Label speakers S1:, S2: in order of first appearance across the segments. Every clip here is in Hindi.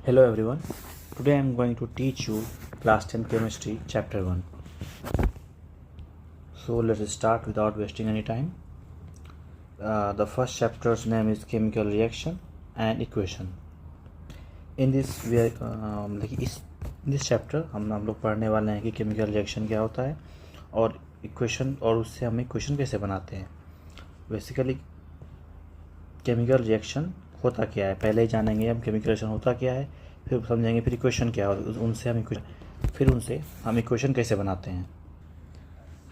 S1: Hello everyone. Today I am going to teach you class 10 chemistry chapter 1. So let us start without wasting any time. The first chapter's name is chemical reaction and equation. In this we are in this chapter हम लोग पढ़ने वाले हैं कि केमिकल रिएक्शन क्या होता है और इक्वेशन और उससे हम इक्वेशन कैसे बनाते हैं. बेसिकली केमिकल रिएक्शन होता क्या है पहले ही जानेंगे हम. केमिकल रिएक्शन होता क्या है, फिर समझेंगे फिर इक्वेशन क्या है और उनसे हम इक्वेशन कैसे बनाते हैं.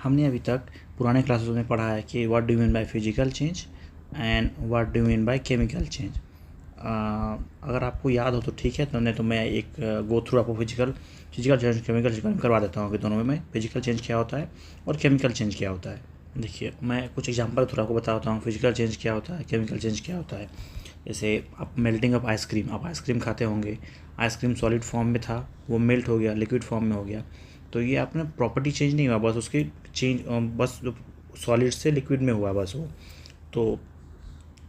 S1: हमने अभी तक पुराने क्लासेस में पढ़ा है कि what do mean by physical change and what do mean by chemical change. अगर आपको याद हो तो ठीक है, तो मैं एक गो थ्रू आपको फिजिकल चेंज केमिकल चेंज करवा देता हूँ कि दोनों में फिजिकल चेंज क्या होता है और केमिकल चेंज क्या होता है. देखिए मैं कुछ एग्जांपल थोड़ा आपको बताता हूँ. फिजिकल चेंज क्या होता है, केमिकल चेंज क्या होता है. जैसे आप मेल्टिंग ऑफ आइसक्रीम, आप आइसक्रीम खाते होंगे, आइसक्रीम सॉलिड फॉर्म में था, वो मेल्ट हो गया, लिक्विड फॉर्म में हो गया, तो ये आपने प्रॉपर्टी चेंज नहीं हुआ, बस उसकी चेंज बस सॉलिड से लिक्विड में हुआ बस वो. तो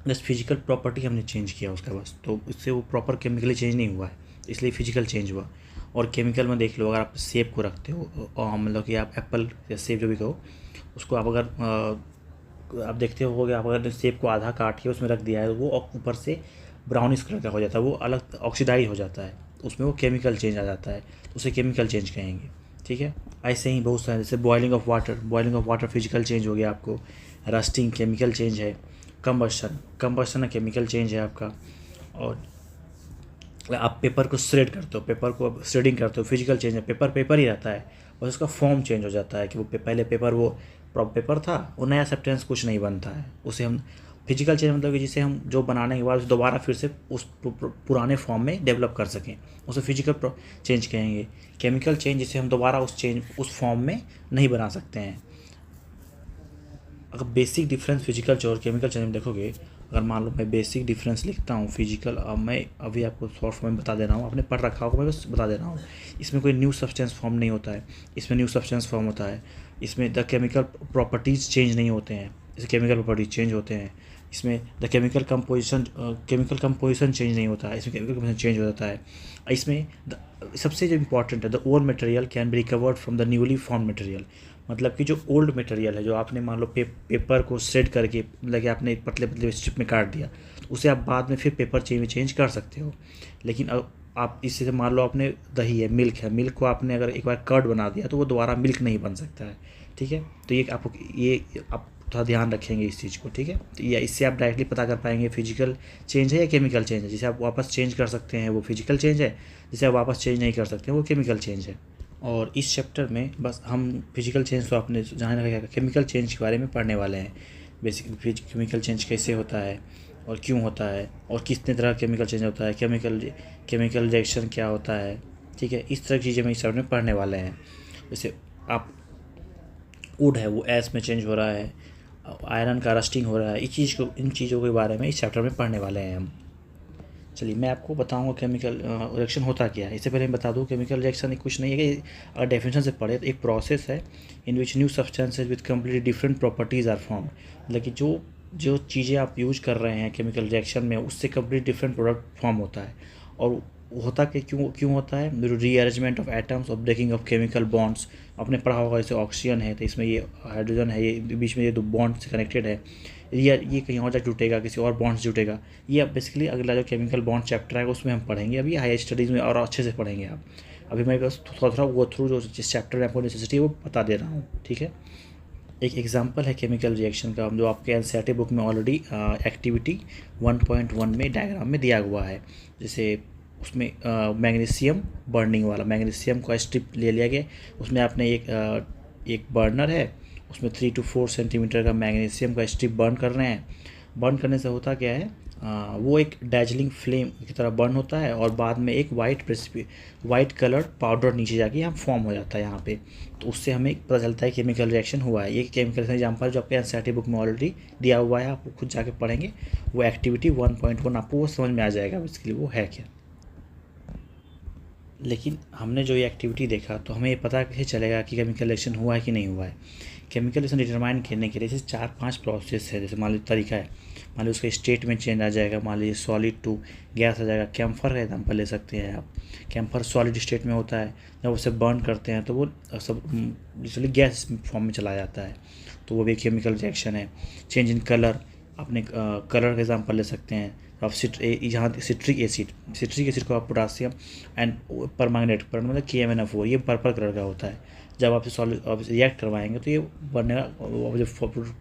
S1: बस फिजिकल प्रॉपर्टी हमने चेंज किया उसका बस, तो इससे वो प्रॉपर केमिकली चेंज नहीं हुआ है, इसलिए फिजिकल चेंज हुआ. और केमिकल में देख लो, अगर आप सेब को रखते हो मतलब कि आप एप्पल या सेब जो भी कहो उसको आप अगर आप देखते होगे, आप अगर सेब को आधा काट के उसमें रख दिया है तो वो जैसे से ब्राउनिश कलर का हो जाता है, वो अलग ऑक्सीडाइज हो जाता है, उसमें वो केमिकल चेंज आ जाता है, तो उसे केमिकल चेंज कहेंगे. ठीक है, ऐसे ही बहुत सारे, जैसे boiling of water physical change हो गया आपको. रस्टिंग केमिकल चेंज है. कंबशन केमिकल चेंज है आपका. और आप पेपर को श्रेड करते हो, पेपर को श्रेडिंग करते हो, फिजिकल चेंज है. पेपर ही रहता है, बस उसका फॉर्म चेंज हो जाता है कि वो पहले पेपर वो पेपर था, वो नया सब्सटेंस कुछ नहीं बनता है, उसे हम फिजिकल चेंज मतलब कि जिसे हम जो बनाने के बाद दोबारा फिर से उस पुराने फॉर्म में डेवलप कर सकें, उसे फिजिकल चेंज कहेंगे. केमिकल चेंज जिसे हम दोबारा उस फॉर्म में नहीं बना सकते हैं. अगर बेसिक डिफरेंस फिजिकल चेंज और केमिकल चेंज में देखोगे, अगर मान लो मैं बेसिक डिफरेंस लिखता हूँ फिजिकल, मैं अभी आपको शॉर्ट फॉर्म में बता दे रहा हूँ, आपने पढ़ रखा होगा, मैं बस बता दे रहा हूँ. इसमें कोई न्यू सब्सटेंस फॉर्म नहीं होता है, इसमें न्यू सब्सटेंस फॉर्म होता है. इसमें द केमिकल प्रॉपर्टीज़ चेंज नहीं होते हैं, इसे केमिकल प्रॉपर्टीज चेंज होते हैं. इसमें द केमिकल कंपोजिशन चेंज नहीं होता है, इसमें केमिकल कंपोजिशन चेंज हो जाता है. इसमें सबसे जो इम्पॉर्टेंट है, the old material can be recovered from the newly form material. मतलब कि जो ओल्ड मटेरियल है, जो आपने मान लो पेपर को श्रेड करके मतलब कि आपने पतले पतले स्ट्रिप में काट दिया, तो उसे आप बाद में फिर पेपर चेंज कर सकते हो. लेकिन अब आप इससे मान लो आपने दही है, मिल्क को आपने अगर एक बार कर्ड बना दिया तो वो दोबारा मिल्क नहीं बन सकता है. ठीक है, तो ये आप थोड़ा ध्यान रखेंगे इस चीज़ को. ठीक है, तो ये इससे आप डायरेक्टली पता कर पाएंगे फिजिकल चेंज है या केमिकल चेंज है. जिसे आप वापस चेंज कर सकते हैं वो फिजिकल चेंज है, जिसे आप वापस चेंज नहीं कर सकते वो केमिकल चेंज है. और इस चैप्टर में बस हम फिजिकल चेंज तो आपने जहाँ रखा, केमिकल चेंज के बारे में पढ़ने वाले हैं. बेसिक केमिकल चेंज कैसे होता है और क्यों होता है और कितने तरह का केमिकल चेंज होता है, केमिकल रिएक्शन क्या होता है. ठीक है, इस तरह की चीज़ें हम इस चैप्टर में पढ़ने वाले हैं. जैसे आप वुड है वो एस में चेंज हो रहा है, आयरन का रस्टिंग हो रहा है, इन चीज़ों के बारे में इस चैप्टर में पढ़ने वाले हैं हम. चलिए मैं आपको बताऊंगा केमिकल रिएक्शन होता क्या है. इससे पहले मैं बता दूं, केमिकल रिएक्शन कुछ नहीं है कि अगर डेफिनेशन से पढ़े तो एक प्रोसेस है in which new substances with completely different properties are form. मतलब कि जो चीज़ें आप यूज कर रहे हैं केमिकल रिएक्शन में, उससे कम्प्लीट डिफरेंट प्रोडक्ट फॉर्म होता है. और होता कि क्यों होता है, रीअरेंजमेंट ऑफ एटम्स और ब्रेकिंग ऑफ केमिकल बॉन्ड्स. आपने पढ़ा होगा, जैसे ऑक्सीजन है तो इसमें ये हाइड्रोजन है, ये बीच में ये दो बॉन्ड से कनेक्टेड है, ये कहीं और जाकर जुटेगा, किसी और बॉन्ड से जुटेगा. ये अब बेसिकली अगला जो केमिकल बॉन्ड चैप्टर है उसमें हम पढ़ेंगे. अभी हाई स्टडीज़ में और अच्छे से पढ़ेंगे आप. अभी मैं बस थोड़ा वो थ्रू जो जिस चैप्टर में आपको नेसेसिटी है वो बता दे रहा हूँ. ठीक है, एक एग्जांपल है केमिकल रिएक्शन का जो आपके एनसीईआरटी बुक में ऑलरेडी एक्टिविटी 1.1 में डायग्राम में दिया हुआ है. जैसे उसमें मैग्नीशियम बर्निंग वाला, मैग्नीशियम का स्ट्रिप ले लिया गया, उसमें आपने एक बर्नर है, उसमें 3 to 4 सेंटीमीटर का मैग्नीशियम का स्ट्रिप बर्न कर रहे हैं. बर्न करने से होता क्या है, वो एक डैजलिंग फ्लेम की तरह बर्न होता है और बाद में एक वाइट कलर पाउडर नीचे जाके यहाँ फॉर्म हो जाता है यहाँ पे. तो उससे हमें पता चलता है केमिकल रिएक्शन हुआ है. ये केमिकल एग्जाम्पल जो आपके एनसीईआरटी बुक में ऑलरेडी दिया हुआ है, आपको खुद जाके पढ़ेंगे. वो एक्टिविटी 1.1 आपको वो समझ में आ जाएगा बेसिकली वो है क्या. लेकिन हमने जो ये एक्टिविटी देखा तो हमें ये पता कैसे चलेगा कि केमिकल रिएक्शन हुआ है कि नहीं हुआ है. केमिकल रिएक्शन डिटरमाइन करने के लिए जैसे 4-5 प्रोसेस है. जैसे मान लीजिए तरीका है, मान लीजिए उसका स्टेट में चेंज आ जाएगा, मान लीजिए सॉलिड टू गैस आ जाएगा। कैम्फर का एग्जाम्पल ले सकते हैं आप। कैम्फर सॉलिड स्टेट में होता है, जब उसे बर्न करते हैं तो वो सब लिटरली गैस फॉर्म में चला जाता है, तो वो भी केमिकल रिएक्शन है। चेंज इन कलर, अपने कलर का एग्जांपल ले सकते हैं। आप यहाँ सिट्रिक एसिड को आप पोटासियम एंड परमैंगनेट मतलब KMnO4, ये पर्पल कलर का होता है। जब आप रिएक्ट करवाएंगे तो ये बनेगा, जो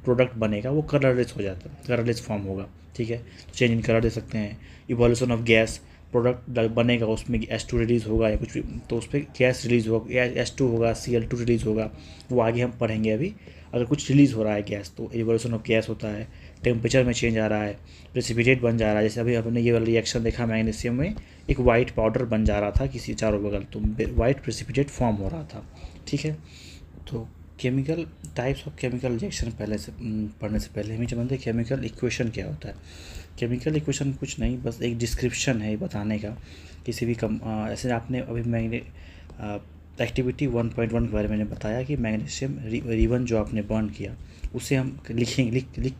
S1: प्रोडक्ट बनेगा वो कलरलेस हो जाता है, कलरलेस फॉर्म होगा। ठीक है, चेंज इन कलर दे सकते हैं। इवोल्यूशन ऑफ गैस, प्रोडक्ट बनेगा उसमें H2 रिलीज़ होगा या कुछ भी, तो उस पर गैस रिलीज़ होगा या H2 होगा, Cl2 रिलीज़ होगा, वो आगे हम पढ़ेंगे अभी। अगर कुछ रिलीज़ हो रहा है गैस तो इवोल्यूशन ऑफ गैस होता है। टेम्परेचर में चेंज आ रहा है, प्रेसिपिटेट बन जा रहा है। जैसे अभी हमने ये वाला रिएक्शन देखा मैग्नीशियम में, एक वाइट पाउडर बन जा रहा था किसी चारों बगल, तो वाइट प्रेसिपिटेट फॉर्म हो रहा था। ठीक है, तो chemical types of chemical reaction पहले से पढ़ने से पहले हम ही जानते हैं केमिकल इक्वेशन क्या होता है। केमिकल इक्वेशन कुछ नहीं, बस एक डिस्क्रिप्शन है बताने का किसी भी ऐसे आपने अभी मैंने एक्टिविटी 1.1 के बारे में मैंने बताया कि मैग्नीशियम रिबन जो आपने बर्न किया उसे हम लिख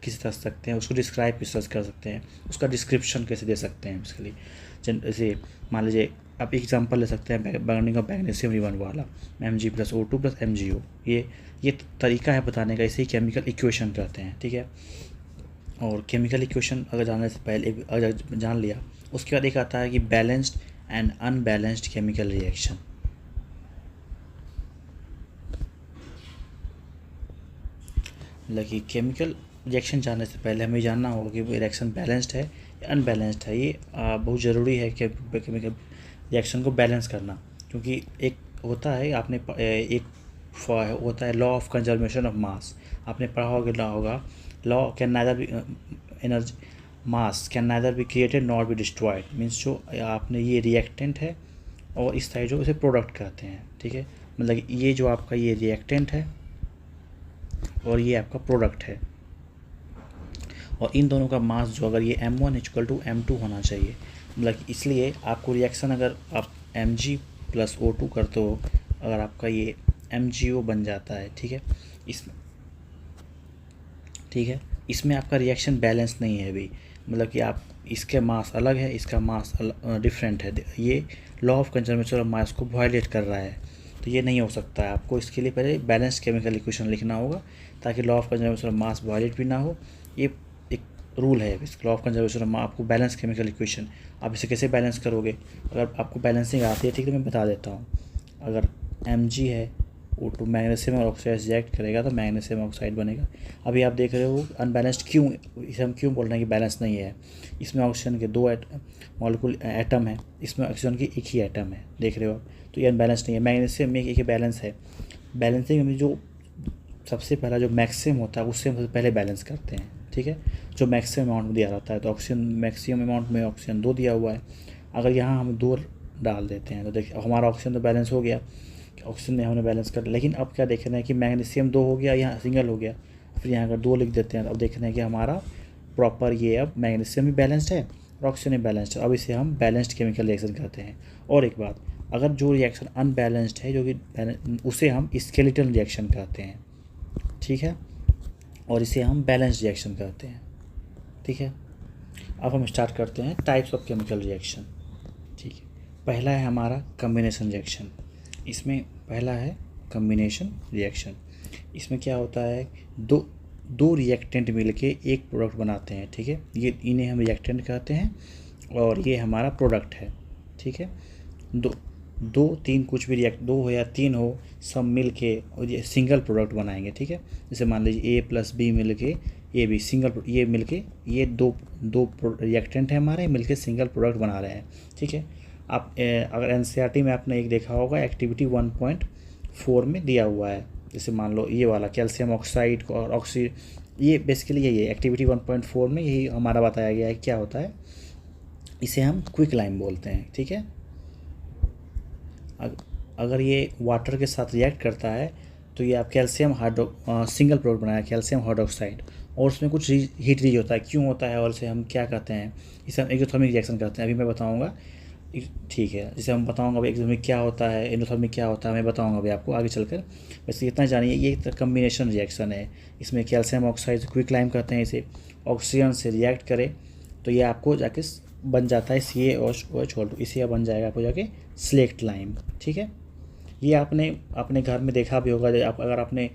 S1: किस तरह सकते हैं, उसको डिस्क्राइब किस तरह कर सकते हैं, उसका डिस्क्रिप्शन कैसे दे सकते हैं इसके लिए। जैसे मान लीजिए आप एग्जांपल ले सकते हैं बर्निंग ऑफ मैग्नीशियम रिबन वाला, Mg+O2 + MgO, ये तरीका है बताने का, इसे केमिकल इक्वेशन कहते हैं। ठीक है, और केमिकल इक्वेशन अगर जानने से पहले अगर जान लिया, उसके बाद एक आता है कि balanced and unbalanced chemical reaction. मतलब कि केमिकल रिएक्शन जानने से पहले हमें जानना होगा कि वो रिएक्शन बैलेंस्ड है या अनबैलेंस्ड है। ये बहुत ज़रूरी है कि केमिकल रिएक्शन को बैलेंस करना, क्योंकि एक होता है आपने एक होता है लॉ ऑफ कंजर्वेशन ऑफ मास, आपने पढ़ा होगा law can neither be energy mass can neither be created not be destroyed. Means जो आपने ये रिएक्टेंट है और इस साइड जो उसे प्रोडक्ट कहते हैं। ठीक है, मतलब ये जो आपका ये रिएक्टेंट है और ये आपका प्रोडक्ट है, और इन दोनों का मास जो अगर ये M1 = M2 होना चाहिए। मतलब इसलिए आपको रिएक्शन अगर आप Mg+O2 करते हो, अगर आपका ये MgO बन जाता है, ठीक है, इसमें आपका रिएक्शन बैलेंस नहीं है अभी। मतलब कि आप इसके मास अलग है, इसका मास डिफरेंट है, ये लॉ ऑफ कंजर्वेशन ऑफ मास को वायलेट कर रहा है, तो ये नहीं हो सकता है। आपको इसके लिए पहले बैलेंस केमिकल इक्वेशन लिखना होगा ताकि law of conservation of mass violate भी ना हो। ये एक रूल है इस law of conservation of mass. आपको बैलेंस केमिकल इक्वेशन, आप इसे कैसे बैलेंस करोगे? अगर आपको बैलेंसिंग आती है, ठीक है, तो मैं बता देता हूँ। अगर Mg है O2 मैग्नीशियम ऑक्साइड रिएक्ट करेगा तो मैग्नीशियम ऑक्साइड बनेगा। अभी आप देख रहे हो अनबैलेंस्ड क्यों, इसे हम क्यों बोल रहे हैं कि बैलेंस नहीं है? इसमें ऑक्सीजन के 2 मॉलिक्यूल एटम है, इसमें ऑक्सीजन की एक ही एटम है, देख रहे हो आप, तो ये अनबैलेंस नहीं है। मैग्नीशियम में एक बैलेंस है। बैलेंसिंग में जो सबसे पहला जो मैक्सिमम होता है उससे हम सबसे पहले बैलेंस करते हैं। ठीक है, जो मैक्सिमम अमाउंट दिया रहता है, तो ऑक्सीजन मैक्सिमम अमाउंट में ऑक्सीजन 2 दिया हुआ है। अगर यहाँ हम 2 डाल देते हैं तो देखिए हमारा ऑक्सीजन तो बैलेंस हो गया, ऑक्सीजन में हमने बैलेंस कर। लेकिन अब क्या देख रहे हैं कि मैग्नीशियम 2 हो गया, यहाँ सिंगल हो गया, फिर यहाँ अगर 2 लिख देते हैं, अब देख रहे हैं कि हमारा प्रॉपर ये अब मैग्नीशियम भी बैलेंस्ड है और ऑक्सीजन भी बैलेंस्ड है। अब इसे हम बैलेंस्ड केमिकल रिएक्शन कहते हैं। और एक बात, अगर जो रिएक्शन अनबैलेंस्ड है, जो कि उसे हम स्केलेटल रिएक्शन कहते हैं। ठीक है, और इसे हम बैलेंस्ड रिएक्शन कहते हैं। ठीक है, अब हम स्टार्ट करते हैं टाइप्स ऑफ केमिकल रिएक्शन। ठीक है, पहला है हमारा कम्बिनेशन रिएक्शन। इसमें पहला है कम्बिनेशन रिएक्शन। इसमें क्या होता है, दो रिएक्टेंट मिलके एक प्रोडक्ट बनाते हैं। ठीक है, ये इन्हें हम रिएक्टेंट कहते हैं और ये हमारा प्रोडक्ट है। ठीक है, दो तीन कुछ भी रिएक्ट 2 हो या 3 हो, सब मिल के और ये सिंगल प्रोडक्ट बनाएंगे। ठीक है, जैसे मान लीजिए A+B मिल के AB सिंगल, ये मिल के ये दो रिएक्टेंट है हमारे, मिल के सिंगल प्रोडक्ट बना रहे हैं। ठीक है, आप अगर NCERT में आपने एक देखा होगा एक्टिविटी 1.4 में दिया हुआ है, जैसे मान लो ये वाला कैल्शियम ऑक्साइड और ये बेसिकली यही है। एक्टिविटी 1.4 में यही हमारा बताया गया है क्या होता है, इसे हम क्विक लाइम बोलते हैं। ठीक है, अगर ये वाटर के साथ रिएक्ट करता है तो ये आप कैल्शियम सिंगल प्रोडक्ट बनाया कैल्शियम हाइड्रोक्साइड, और उसमें कुछ हीट रिलीज होता है। क्यों होता है और इसे हम क्या कहते हैं? इसे हम एक्सोथर्मिक रिएक्शन कहते हैं। अभी मैं बताऊंगा ठीक है, जैसे हम बताऊंगा भाई एक्सोथर्मिक क्या होता है, एंडोथर्मिक क्या होता है, मैं बताऊंगा भाई आपको आगे चलकर। वैसे इतना जानिए, ये कम्बिनेशन रिएक्शन है। इसमें कैल्शियम ऑक्साइड क्विक लाइम कहते हैं इसे, ऑक्सीजन से रिएक्ट करे तो ये आपको जाके बन जाता है CaOH, इसे बन जाएगा आपको जाके स्लेक्ट लाइम। ठीक है, ये आपने अपने घर में देखा भी होगा। अगर आपने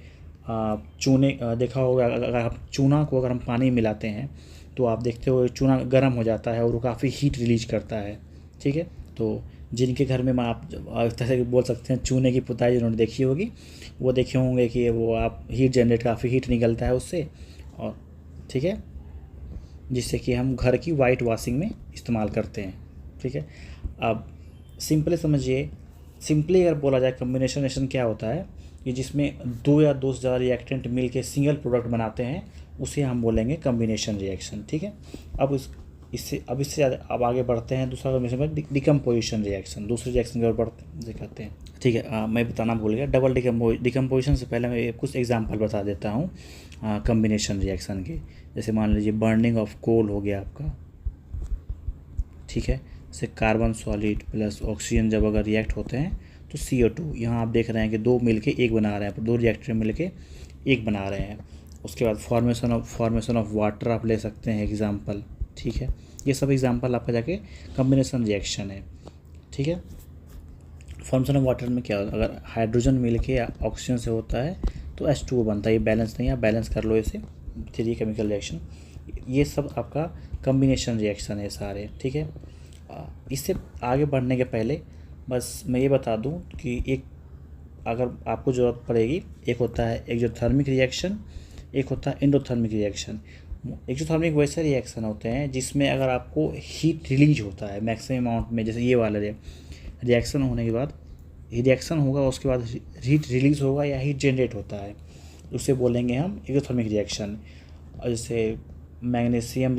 S1: चूने देखा होगा, अगर आप चूना को अगर हम पानी मिलाते हैं तो आप देखते हो चूना गर्म हो जाता है और वो काफ़ी हीट रिलीज करता है। ठीक है, तो जिनके घर में आप जैसे बोल सकते हैं चूने की पुताई जिन्होंने देखी होगी वो देखे होंगे कि वो आप हीट जनरेट, काफ़ी हीट निकलता है उससे, और ठीक है, जिससे कि हम घर की वाइट वॉशिंग में इस्तेमाल करते हैं। ठीक है, अब सिंपली समझिए, सिंपली अगर बोला जाए कम्बिनेशन रिएक्शन क्या होता है कि जिसमें दो या दो से ज़्यादा रिएक्टेंट मिल के सिंगल प्रोडक्ट बनाते हैं, उसे हम बोलेंगे कम्बिनेशन रिएक्शन। ठीक है, अब इससे ज़्यादा अब आगे बढ़ते हैं। दूसरा कम्बिनेशन में डिकम्पोजिशन रिएक्शन, दूसरे रिएक्शन की ओर बढ़ते कहते हैं। ठीक है, मैं बताना भूल गया, डबल डिकम्पोजिशन से पहले मैं कुछ एग्जांपल बता देता हूँ कम्बिनेशन रिएक्शन के। जैसे मान लीजिए बर्निंग ऑफ कोल हो गया आपका, ठीक है, जैसे कार्बन सॉलिड प्लस ऑक्सीजन जब अगर रिएक्ट होते हैं तो CO2, यहाँ आप देख रहे हैं कि दो मिलके एक बना रहे हैं, दो रिएक्टर मिलके एक बना रहे हैं। उसके बाद फॉर्मेशन ऑफ वाटर आप ले सकते हैं एग्जांपल। ठीक है, ये सब एग्जांपल आपका जाके कम्बिनेशन रिएक्शन है। ठीक है, फॉर्मेशन ऑफ वाटर में क्या होता है, अगर हाइड्रोजन मिलके ऑक्सीजन से होता है तो H2O बनता है। ये बैलेंस नहीं है, आप बैलेंस कर लो इसे, 3 केमिकल रिएक्शन। ये सब आपका कम्बिनेशन रिएक्शन है सारे। ठीक है, इससे आगे बढ़ने के पहले बस मैं ये बता दूं कि एक अगर आपको ज़रूरत पड़ेगी, एक होता है एक्सोथर्मिक रिएक्शन, एक होता है एंडोथर्मिक रिएक्शन। एक्सोथर्मिक वैसे रिएक्शन होते हैं जिसमें अगर आपको हीट रिलीज होता है मैक्सिमम अमाउंट में, जैसे ये वाला रिएक्शन होने के बाद रिएक्शन होगा, उसके बाद हीट रिलीज होगा या हीट जनरेट होता है, उसे बोलेंगे हम एक्सोथर्मिक रिएक्शन। और जैसे मैग्नीशियम,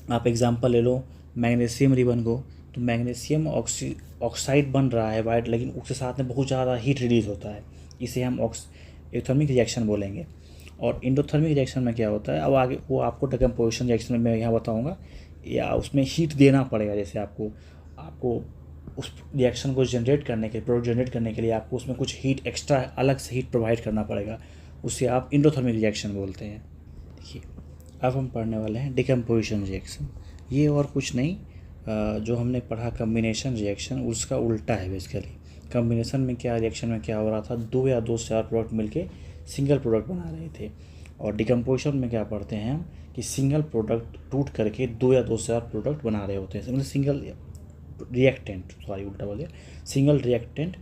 S1: आप एग्जांपल ले लो मैग्नीशियम रिबन को, तो मैग्नीशियम ऑक्साइड बन रहा है वाइट, लेकिन उसके साथ में बहुत ज़्यादा हीट रिलीज होता है, इसे हम एक्सोथर्मिक रिएक्शन बोलेंगे। और इंडोथर्मिक रिएक्शन में क्या होता है, अब आगे वो आपको डिकम्पोजिशन रिएक्शन में मैं यहाँ बताऊँगा, या उसमें हीट देना पड़ेगा। जैसे आपको उस रिएक्शन को जनरेट करने के, प्रोडक्ट जनरेट करने के लिए आपको उसमें कुछ हीट एक्स्ट्रा अलग से हीट प्रोवाइड करना पड़ेगा, उसे आप इंडोथर्मिक रिएक्शन बोलते हैं। देखिए, अब हम पढ़ने वाले हैं डिकम्पोजिशन रिएक्शन। ये और कुछ नहीं, जो हमने पढ़ा कम्बिनेशन रिएक्शन उसका उल्टा है बेसिकली। कम्बिनेशन में क्या, रिएक्शन में क्या हो रहा था, दो या दो से ज़्यादा प्रोडक्ट मिलके सिंगल प्रोडक्ट बना रहे थे। और डिकम्पोजिशन में क्या पढ़ते हैं हम कि सिंगल प्रोडक्ट टूट करके दो या दो से ज़्यादा प्रोडक्ट बना रहे होते हैं, मतलब सिंगल रिएक्टेंट, सॉरी उल्टा बोल दिया, सिंगल रिएक्टेंट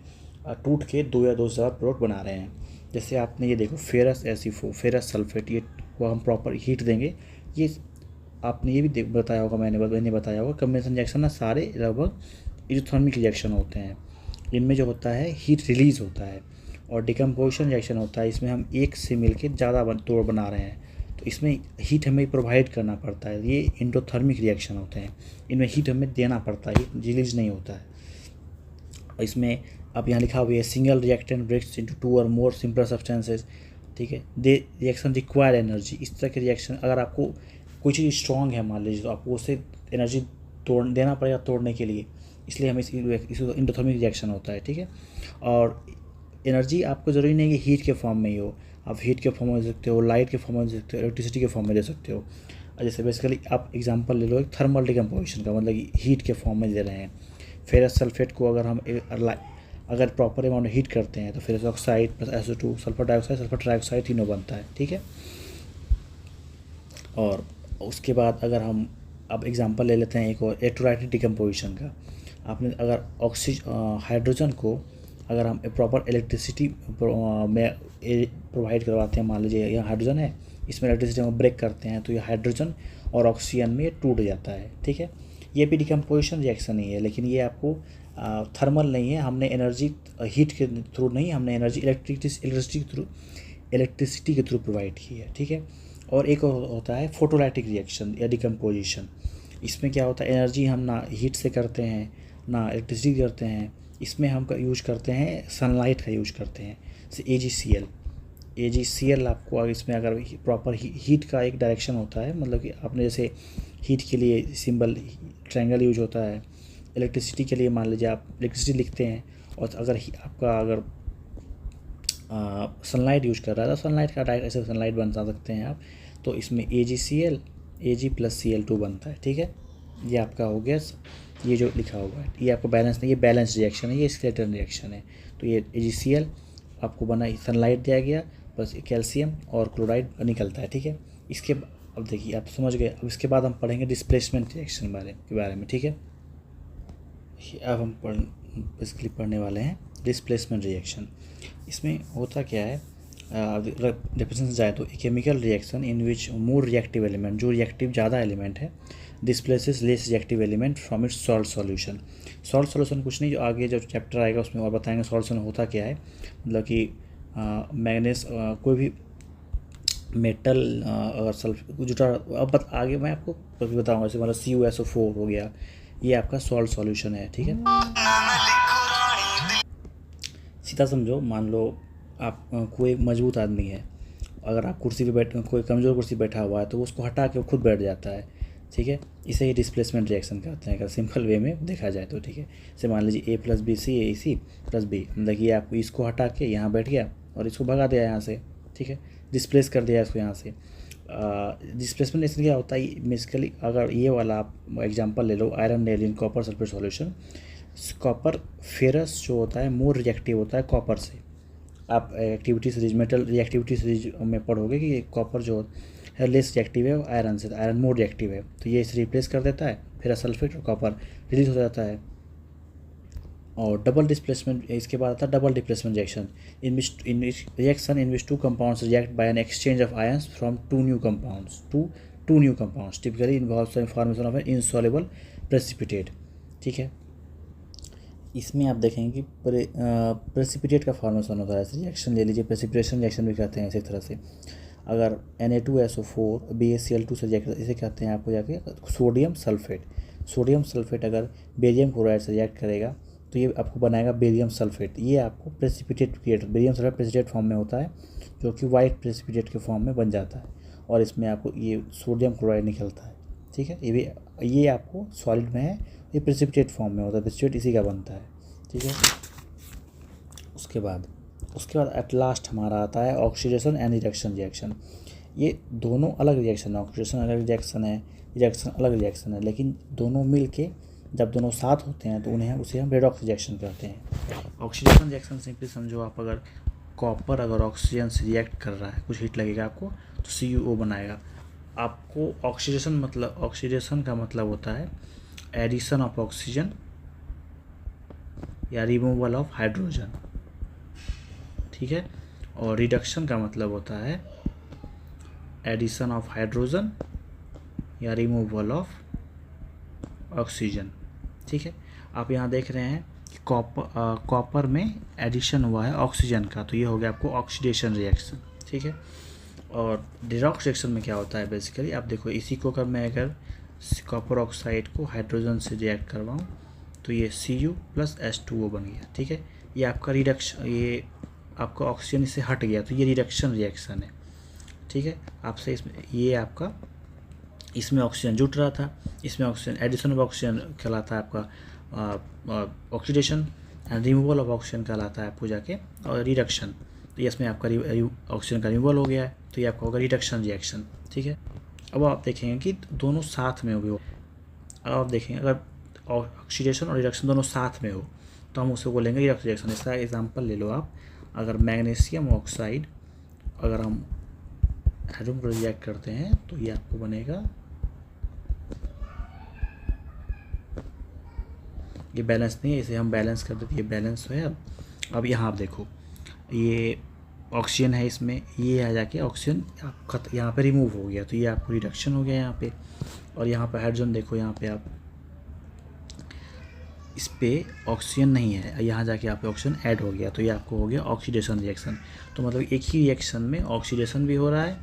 S1: टूट के दो या दो से ज़्यादा प्रोडक्ट बना रहे हैं। जैसे आपने ये देखो फेरस SiO4, फेरस सल्फेट, ये को हम प्रॉपर हीट देंगे। ये आपने ये भी बताया होगा, मैंने बताया होगा, कम्बिनेशन रिएक्शन ना सारे लगभग एक्सोथर्मिक रिएक्शन होते हैं। इनमें जो होता है हीट रिलीज होता है। और डिकम्पोजिशन रिएक्शन होता है, इसमें हम एक से मिलके ज़्यादा तोड़ बना रहे हैं, तो इसमें हीट हमें प्रोवाइड करना पड़ता है। ये एंडोथर्मिक रिएक्शन होते हैं, इनमें हीट हमें देना पड़ता है, हीट रिलीज नहीं होता है। इसमें अब यहाँ लिखा हुआ है सिंगल रिएक्टेंट ब्रेक्स इनटू 2 और मोर सिंपलर सब्सटेंसेस। ठीक है, दे रिएक्शन रिक्वायर एनर्जी। इस तरह के रिएक्शन, अगर आपको कोई चीज़ स्ट्रॉन्ग है मान लीजिए, तो आपको उसे एनर्जी देना पड़ेगा तोड़ने के लिए, इसलिए हमें इस इंडोथर्मिक रिएक्शन होता है। ठीक है, और एनर्जी आपको ज़रूरी नहीं कि हीट के फॉर्म में ही हो, आप हीट के फॉर्म में दे सकते हो, लाइट के फॉर्म में दे सकते हो, इलेक्ट्रिसिटी के फॉर्म में दे सकते हो। जैसे बेसिकली आप एग्जांपल ले लो एक थर्मल डिकम्पोजिशन का, मतलब कि हीट के फॉर्म में दे रहे हैं। फेरस सल्फेट को अगर हम अगर प्रॉपर अमाउंट हीट करते हैं तो ferrous oxide plus SO2, sulphur trioxide तीनों बनता है। ठीक है, और उसके बाद अगर हम अब एग्जांपल ले लेते हैं एक और इलेक्ट्रोलाइटिक डिकम्पोजिशन का। आपने अगर हाइड्रोजन को अगर हम प्रॉपर इलेक्ट्रिसिटी में प्रोवाइड करवाते हैं, मान लीजिए यहाँ हाइड्रोजन है, इसमें इलेक्ट्रिसिटी में ब्रेक करते हैं तो ये हाइड्रोजन और ऑक्सीजन में ये टूट जाता है। ठीक है, ये भी डिकम्पोजिशन रिएक्शन ही है, लेकिन ये आपको थर्मल नहीं है, हमने एनर्जी हीट के थ्रू नहीं, हमने एनर्जी इलेक्ट्रिसिटी के थ्रू प्रोवाइड की है। ठीक है, और एक होता है फोटोलाइटिक रिएक्शन या डिकम्पोजिशन। इसमें क्या होता है, एनर्जी हम ना हीट से करते हैं ना इलेक्ट्रिसिटी करते हैं, इसमें हम यूज करते हैं सनलाइट का यूज करते हैं। जैसे AgCl आपको इसमें अगर प्रॉपर हीट का एक डायरेक्शन होता है, मतलब कि आपने जैसे हीट के लिए सिंबल ट्रायंगल यूज होता है, इलेक्ट्रिसिटी के लिए मान लीजिए आप इलेक्ट्रिसिटी लिखते हैं और अगर सनलाइट यूज कर रहा है तो सनलाइट का डायरेक्ट ऐसे सनलाइट बना सकते हैं आप। तो इसमें AgCl Ag + Cl2 बनता है, ठीक है। ये आपका हो गया, ये जो लिखा हुआ है ये आपको बैलेंस नहीं, ये बैलेंस रिएक्शन है, ये स्केलेटन रिएक्शन है। तो ये AgCl आपको बना, सनलाइट दिया गया, बस कैल्शियम और क्लोराइड निकलता है, ठीक है। इसके अब देखिए आप समझ गए। अब इसके बाद हम पढ़ेंगे डिस्प्लेसमेंट रिएक्शन के बारे में, ठीक है। अब हम बेसिकली पढ़ने वाले हैं डिस्प्लेसमेंट रिएक्शन। इसमें होता क्या है, डेफिनेशन से जाए तो chemical reaction in which more reactive element, जो रिएक्टिव ज़्यादा एलिमेंट है, displaces less reactive element from its salt solution. Salt solution कुछ नहीं, जो आगे जो चैप्टर आएगा उसमें और बताएंगे सॉल्ट सॉल्यूशन होता क्या है। मतलब कि मैग्नीज कोई भी मेटल अगर सल्फर जुटा, अब आगे मैं आपको कभी बताऊँगा। जैसे मतलब CuSO4 हो गया, ये आपका सॉल्ट सॉल्यूशन है, ठीक है। सीधा समझो, मान लो आप कोई मजबूत आदमी है, अगर आप कुर्सी पे बैठ, कोई कमज़ोर कुर्सी बैठा हुआ है तो वो उसको हटा के वो खुद बैठ जाता है, ठीक है। इसे ही डिस्प्लेसमेंट रिएक्शन कहते हैं अगर सिंपल वे में देखा जाए तो, ठीक है। जैसे मान लीजिए A + B C AC + B, मतलब कि आप इसको हटा के यहाँ बैठ गया और इसको भगा दिया यहाँ से, ठीक है, डिस्प्लेस कर दिया इसको यहाँ से। डिस्प्लेसमेंट रिएक्शन क्या होता है बेसिकली, अगर ये वाला आप एग्जांपल ले लो, iron nail copper sulphate solution. Copper ferrous जो होता है मोर रिएक्टिव होता है कॉपर से। आप activity series, metal reactivity series में पढ़ोगे कि कॉपर जो है लेस रिएक्टिव है आयरन से, आयरन मोर रिएक्टिव है, तो ये इसे रिप्लेस कर देता है, फिर सल्फेट और कॉपर रिलीज हो जाता है। और डबल डिस्प्लेसमेंट, इसके बाद आता है double displacement reaction, in reaction in which 2 compounds react by an exchange of ions from 2 new compounds to 2 new compounds typically involves the formation of an insoluble precipitate, ठीक है। इसमें आप देखेंगे कि प्रेसिपिटेट का फॉर्मेशन होता है। रिएक्शन ले लीजिए, प्रेसिपिटेशन रिएक्शन भी कहते हैं इसी तरह से। अगर Na2SO4 BaCl2 से रिएक्ट, इसे कहते हैं आपको जाके सोडियम सल्फेट। सोडियम सल्फेट अगर बेरियम क्लोराइड से रिएक्ट करेगा तो ये आपको बनाएगा बेरियम सल्फेट। ये आपको precipitate create, barium sulphate precipitate form में होता है, जो कि वाइट प्रेसिपिटेट के फॉर्म में बन जाता है, और इसमें आपको ये सोडियम क्लोराइड निकलता है, ठीक है। ये आपको सॉलिड में है, ये प्रेसिपिटेट फॉर्म में होता है, प्रेसिपिटेट इसी का बनता है, ठीक है। उसके बाद एट लास्ट हमारा आता है ऑक्सीडेशन एंड रिडक्शन रिएक्शन। ये दोनों अलग रिएक्शन है, ऑक्सीडेशन अलग रिएक्शन है, रिडक्शन अलग रिएक्शन है, लेकिन दोनों मिल के जब दोनों साथ होते हैं तो उसे हम रेडॉक्स रिएक्शन कहते हैं। ऑक्सीडेशन रिएक्शन सिंपली समझो, आप अगर कॉपर अगर ऑक्सीजन से रिएक्ट कर रहा है, कुछ हीट लगेगा आपको तो CuO बनाएगा। आपको ऑक्सीडेशन का मतलब होता है एडिशन ऑफ ऑक्सीजन या रिमूवल ऑफ हाइड्रोजन, ठीक है। और रिडक्शन का मतलब होता है एडिशन ऑफ हाइड्रोजन या रिमूवल ऑफ ऑक्सीजन, ठीक है। आप यहाँ देख रहे हैं कि कॉपर में एडिशन हुआ है ऑक्सीजन का, तो ये हो गया आपको ऑक्सीडेशन रिएक्शन, ठीक है। और रिडॉक्स रिएक्शन में क्या होता है बेसिकली, आप देखो इसी को अगर कॉपर ऑक्साइड को हाइड्रोजन से रिएक्ट करवाऊँ तो ये Cu + H2O बन गया, ठीक है। ये आपका रिडक्शन, ये आपका ऑक्सीजन इससे हट गया तो ये रिडक्शन रिएक्शन है, ठीक है। आपसे इसमें ये आपका, इसमें ऑक्सीजन जुट रहा था, इसमें ऑक्सीजन एडिशन ऑफ ऑक्सीजन कहलाता है आपका oxidation, and removal of oxygen कहलाता है आपको जाके और रिडक्शन। तो इसमें आपका ऑक्सीजन का रिमूवल हो गया है, तो ये आपका होगा रिडक्शन रिएक्शन, ठीक है। अब आप देखेंगे कि दोनों साथ में हो। अब आप देखेंगे अगर ऑक्सीडेशन और रिडक्शन दोनों साथ में हो तो हम उसे बोलेंगे रिडक्स रिएक्शन। इसका एग्जांपल ले लो आप, अगर मैग्नीशियम ऑक्साइड अगर हम हाइड्रोजन को रिएक्ट करते हैं तो ये आपको बनेगा, ये बैलेंस नहीं है, इसे हम बैलेंस कर देते, ये बैलेंस है। अब यहाँ आप देखो ये ऑक्सीजन है, इसमें ये आ जाके ऑक्सीजन यहाँ पे रिमूव हो गया तो ये आपको रिडक्शन हो गया यहाँ पे। और यहाँ पे हाइड्रोजन देखो, यहाँ पे आप इस पे ऑक्सीजन नहीं है, यहाँ जाके यहाँ पे ऑक्सीजन ऐड हो गया तो ये आपको हो गया ऑक्सीडेशन रिएक्शन। तो मतलब एक ही रिएक्शन में ऑक्सीडेशन भी हो रहा है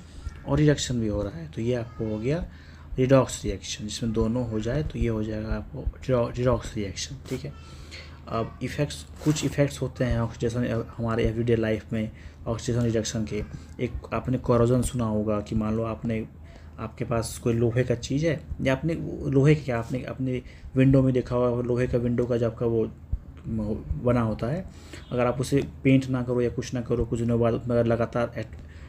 S1: और रिडक्शन भी हो रहा है, तो ये आपको हो गया रिडॉक्स रिएक्शन। जिसमें दोनों हो जाए तो ये हो जाएगा आपको रिडॉक्स रिएक्शन, ठीक है। अब कुछ इफ़ेक्ट्स होते हैं ऑक्सीडेशन हमारे एवरीडे लाइफ में ऑक्सीडेशन रिडक्शन के। एक आपने कोरोजन सुना होगा कि मान लो आपने आपके पास कोई लोहे का चीज़ है, या आपने लोहे क्या आपने अपने विंडो में देखा होगा, लोहे का विंडो का जो आपका वो बना होता है, अगर आप उसे पेंट ना करो या कुछ ना करो, कुछ दिनों बाद उसमें अगर लगातार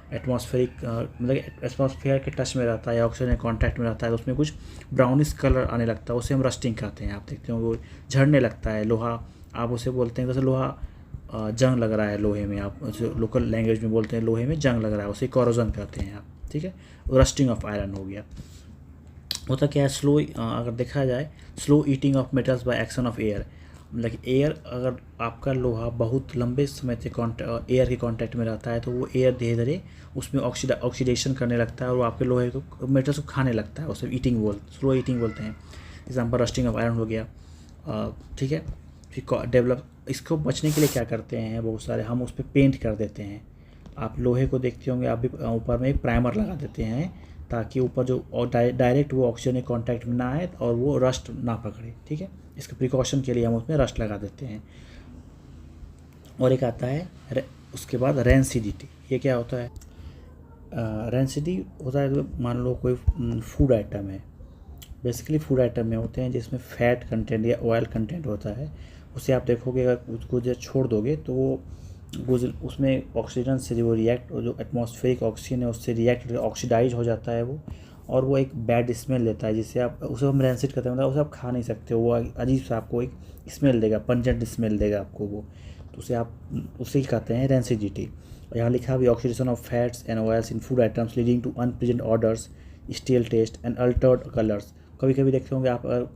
S1: एटमॉस्फेरिक मतलब एटमॉस्फेयर के टच में रहता है या ऑक्सीजन कॉन्टैक्ट में रहता है तो उसमें कुछ ब्राउनिश कलर आने लगता है, उसे हम रस्टिंग कहते हैं। आप देखते हो वो झड़ने लगता है लोहा, आप उसे बोलते हैं जैसे लोहा जंग लग रहा है लोहे में, आप जो लोकल लैंग्वेज में बोलते हैं लोहे में जंग लग रहा है, उसे कोरोजन कहते हैं आप, ठीक है। रस्टिंग ऑफ आयरन हो गया। होता क्या है, स्लो अगर देखा जाए slow eating of metals by action of air, मतलब एयर, अगर आपका लोहा बहुत लंबे समय से एयर के कांटेक्ट में रहता है तो वो एयर धीरे धीरे उसमें ऑक्सीडेशन करने लगता है और वो आपके लोहे को मेटल्स को खाने लगता है, उसे स्लो ईटिंग बोलते हैं। एग्जाम्पल रस्टिंग ऑफ आयरन हो गया, ठीक है। फिर डेवलप, इसको बचने के लिए क्या करते हैं बहुत सारे, हम उस पर पेंट कर देते हैं। आप लोहे को देखते होंगे, आप भी ऊपर में एक प्राइमर लगा देते हैं ताकि ऊपर जो डायरेक्ट वो ऑक्सीजन के कांटेक्ट में ना आए और वो रस्ट ना पकड़े, ठीक है। इसके प्रिकॉशन के लिए हम उसमें रस्ट लगा देते हैं। और एक आता है उसके बाद रेंसिडिटी। ये क्या होता है, रेंसिडी होता है, मान लो कोई फूड आइटम है, बेसिकली फूड आइटम में होते हैं जिसमें फैट कंटेंट या ऑयल कंटेंट होता है, उसे आप देखोगे अगर उसको जो छोड़ दोगे तो वो उसमें ऑक्सीजन से वो रिएक्ट, जो एटमॉस्फेरिक ऑक्सीजन है उससे रिएक्ट ऑक्सीडाइज हो जाता है वो, और वो एक बैड स्मेल देता है जिससे आप उसे हम रेंसिड कहते हैं, मतलब उसे आप खा नहीं सकते, वो अजीब सा आपको एक स्मेल देगा, पंजेंट स्मेल देगा आपको वो, तो उसे आप उसे ही कहते हैं रेंसिडिटी। और यहाँ लिखा भी oxidation of fats and oils in food items leading to unpleasant odours, stale taste and altered colours. कभी कभी देखते होंगे आप, अगर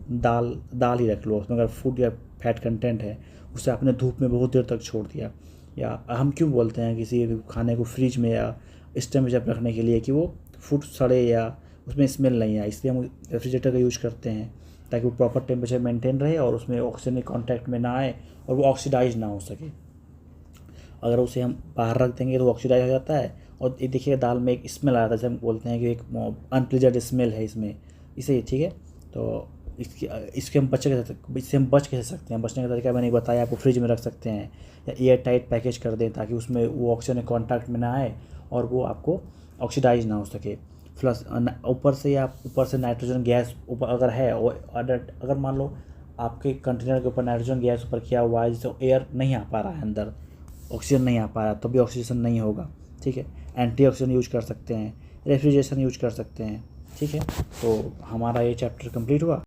S1: दाल ही रख लो, उसमें अगर फूड या फैट कंटेंट है उसे आपने धूप में बहुत देर तक छोड़ दिया, या हम क्यों बोलते हैं किसी खाने को फ्रिज में या इस टेम्परेचर पर रखने के लिए कि वो फूड सड़े या उसमें स्मेल नहीं आए, इसलिए हम रेफ्रिजरेटर का यूज़ करते हैं ताकि वो प्रॉपर टेम्परेचर मेंटेन रहे और उसमें ऑक्सीजन के कांटेक्ट में ना आए और वो ऑक्सीडाइज ना हो सके। अगर उसे हम बाहर रख देंगे तो ऑक्सीडाइज हो जाता है, और ये देखिए दाल में एक स्मेल आ जाता है, जैसे हम बोलते हैं कि एक अनप्लीजेंट स्मेल है इसमें, इसे, ठीक है। तो इससे हम बच कैसे सकते हैं, बचने का तरीका मैंने बताया आपको, फ्रिज में रख सकते हैं या एयर टाइट पैकेज कर दें ताकि उसमें वो ऑक्सीजन कॉन्टैक्ट में ना आए और वो आपको ऑक्सीडाइज ना हो सके। प्लस ऊपर से नाइट्रोजन गैस ऊपर अगर है, अगर मान लो आपके कंटेनर के ऊपर नाइट्रोजन गैस ऊपर किया हुआ है जिससे एयर नहीं आ पा रहा है, अंदर ऑक्सीजन नहीं आ पा रहा, तो भी ऑक्सीडेशन नहीं होगा, ठीक है। एंटी ऑक्सीडेंट यूज कर सकते हैं, रेफ्रिजरेशन यूज कर सकते हैं, ठीक है। तो हमारा ये चैप्टर कंप्लीट हुआ।